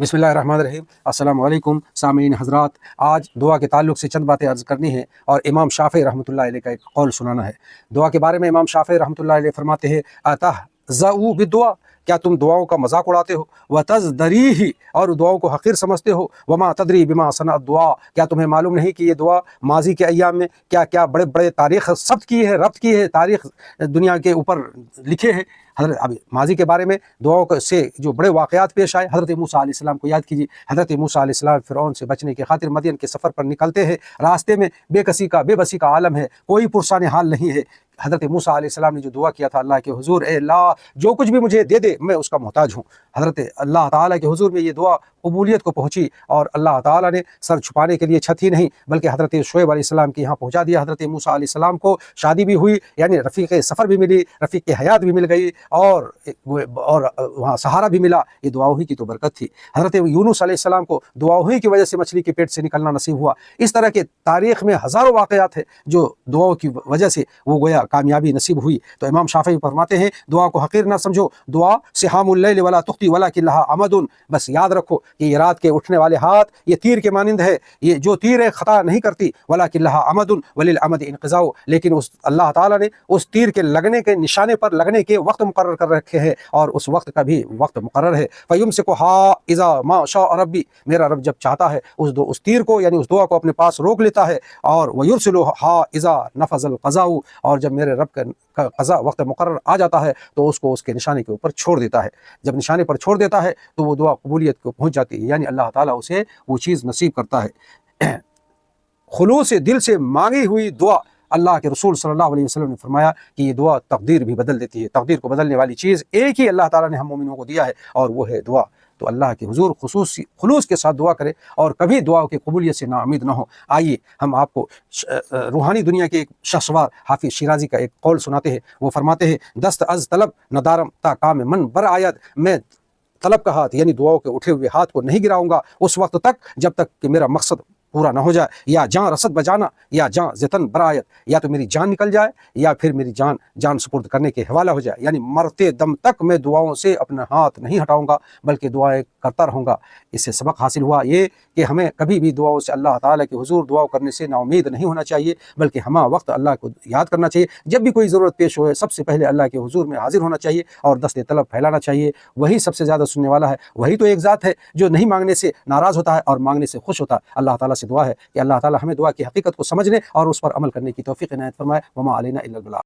बिस्मिल्लाहिर्रहमानिर्रहीम। अस्सलाम वालेकुम सामीन हज़रात। आज दुआ के ताल्लुक़ से चंद बातें अर्ज़ करनी है और इमाम शाफ़ी रहमतुल्लाह अलैह का एक कौल सुनाना है। दुआ के बारे में इमाम शाफ़ी रहमतुल्लाह अलैह फरमाते हैं, अतहज़ऊ बिद्दुआ, क्या तुम दुआओं का मजाक उड़ाते हो, व तज़दरीही, और दुआओं को हक़ीर समझते हो, वमा तदरी बिमा सनअत दुआ, क्या तुम्हें मालूम नहीं कि ये दुआ माजी के अय्याम में क्या क्या बड़े बड़े तारीख़ सब्त की है, रब्त की है, तारीख़ दुनिया के ऊपर लिखे हैं। हज़रत अभी माजी के बारे में दुआओं से जो बड़े वाक़यात पेश आए, हज़रत मूसा अलैहिस्सलाम को याद कीजिए। हज़रत मूसा अलैहिस्सलाम फ़िरौन से बचने की खातिर मदियन के सफ़र पर निकलते हैं। रास्ते में बेबसी का आलम है, कोई पुरसाने हाल नहीं है। हज़रत मूसा अलैहिस्सलाम ने जो दुआ किया था अल्लाह के हुज़ूर, ए अल्लाह जो कुछ भी मुझे दे दे मैं उसका मोहताज हूँ। हज़रत अल्लाह ताला के हुज़ूर में ये दुआ कबूलियत को पहुँची और अल्लाह ताला ने सर छुपाने के लिए छत ही नहीं बल्कि हज़रत शुएब अलैहिस्सलाम के यहाँ पहुँचा दिया। हज़रत मूसा अलैहिस्सलाम को शादी भी हुई, यानी रफ़ीक़ सफ़र भी मिली, रफ़ीक़ हयात भी मिल गई और वहाँ सहारा भी मिला। ये दुआओं ही की तो बरकत थी। हज़रत यूनुस अलैहिस्सलाम को दुआओं ही की वजह से मछली के पेट से निकलना नसीब हुआ। इस तरह के तारीख़ में हज़ारों वाक़यात हैं जो दुआओं की वजह से वो गोया कामयाबी नसीब हुई। तो इमाम शाफ़ी फरमाते हैं, दुआ को हक़ीर ना समझो, दुआ सिहामुल लैल वला तुख्ती वलाकिन लहा अमदुन, बस याद रखो कि ये रात के उठने वाले हाथ ये तीर के मानिंद है, ये जो तीर है ख़ता नहीं करती, वलाकिन लहा अमदुन वलिल अमद इनक़िज़ाउ, लेकिन उस अल्लाह ताला ने उस तीर के लगने के निशाने पर लगने के वक्त मुकर्रर कर रखे हैं और उस वक्त का भी वक्त मुकर्रर है। फ़युमसिकु हा इज़ा मा शाअ रब्बी, मेरा रब जब चाहता है उस तीर को यानी उस दुआ को अपने पास रोक लेता है, और वयुरसिलु हा इज़ा नफ़ज़ल क़ज़ाउ, और जब मेरे रब का क़ज़ा वक्त मुकर्रर आ जाता है तो उसको उसके निशाने के ऊपर छोड़ देता है। जब निशाने पर छोड़ देता है तो वो दुआ कबूलियत को पहुँच जाती है, यानी अल्लाह ताला उसे वो चीज़ नसीब करता है। खुलूस से दिल से मांगी हुई दुआ, अल्लाह के रसूल सल्लल्लाहु अलैहि वसल्लम ने फरमाया कि ये दुआ तकदीर भी बदल देती है। तकदीर को बदलने वाली चीज़ एक ही अल्लाह ताला ने हम मोमिनों को दिया है और वो है दुआ। तो अल्लाह के हुजूर खुलूस के साथ दुआ करें और कभी दुआ की कबूलियत से नाउमीद ना हो। आइए हम आपको रूहानी दुनिया के एक शख्सवार हाफिज़ शिराज़ी का एक कौल सुनाते हैं। वो फरमाते हैं, दस्त अज़ तलब नदारम ता काम मन बर आयत, मैं तलब का हाथ यानी दुआओं के उठे हुए हाथ को नहीं गिराऊंगा उस वक्त तक जब तक कि मेरा मकसद पूरा ना हो जाए। या जान रसद बजाना या जान ज़तन बरायत, या तो मेरी जान निकल जाए या फिर मेरी जान सुपुर्द करने के हवाला हो जाए, यानी मरते दम तक मैं दुआओं से अपना हाथ नहीं हटाऊंगा बल्कि दुआएं करता रहूँगा। इससे सबक हासिल हुआ ये कि हमें कभी भी दुआओं से अल्लाह ताला के हुजूर दुआ करने से नाउमीद नहीं होना चाहिए, बल्कि हमा वक्त अल्लाह को याद करना चाहिए। जब भी कोई ज़रूरत पेश हो सबसे पहले अल्लाह के हुजूर में हाजिर होना चाहिए और दस्ते तलब फैलाना चाहिए। वही सबसे ज़्यादा सुनने वाला है, वही तो एक ज़ात है जो नहीं मांगने से नाराज़ होता है और मांगने से खुश होता है। अल्लाह ताला से दुआ है कि अल्लाह ताला हमें दुआ की हकीकत को समझने और उस पर अमल करने की तौफीक इनायत फरमाए। वमा अलैना इल्लल बलाग।